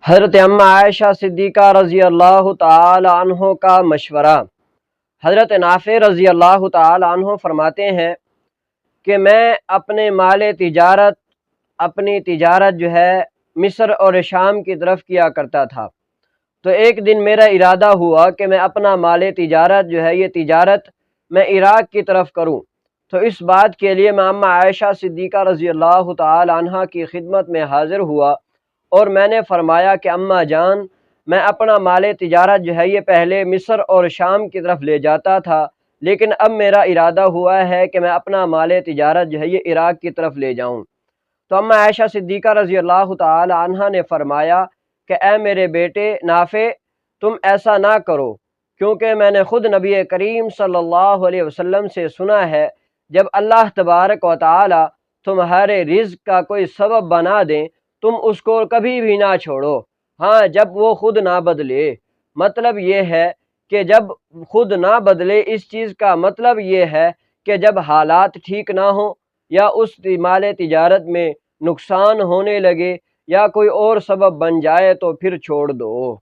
حضرت اماں عائشہ صدیقہ رضی اللہ تعالی عنہ کا مشورہ۔ حضرت نافع رضی اللہ تعالی عنہ فرماتے ہیں کہ میں اپنی تجارت جو ہے مصر اور شام کی طرف کیا کرتا تھا، تو ایک دن میرا ارادہ ہوا کہ میں اپنا مال تجارت جو ہے یہ تجارت میں عراق کی طرف کروں۔ تو اس بات کے لیے میں اماں عائشہ صدیقہ رضی اللہ تعالی عنہ کی خدمت میں حاضر ہوا اور میں نے فرمایا کہ اماں جان، میں اپنا مال تجارت جو ہے یہ پہلے مصر اور شام کی طرف لے جاتا تھا، لیکن اب میرا ارادہ ہوا ہے کہ میں اپنا مال تجارت جو ہے یہ عراق کی طرف لے جاؤں۔ تو اماں عائشہ صدیقہ رضی اللہ تعالی عنہ نے فرمایا کہ اے میرے بیٹے نافع، تم ایسا نہ کرو، کیونکہ میں نے خود نبی کریم صلی اللہ علیہ وسلم سے سنا ہے جب اللہ تبارک و تعالی تمہارے رزق کا کوئی سبب بنا دیں تم اس کو کبھی بھی نہ چھوڑو، ہاں جب وہ خود نہ بدلے۔ مطلب یہ ہے کہ جب خود نہ بدلے، اس چیز کا مطلب یہ ہے کہ جب حالات ٹھیک نہ ہوں یا اس مال تجارت میں نقصان ہونے لگے یا کوئی اور سبب بن جائے تو پھر چھوڑ دو۔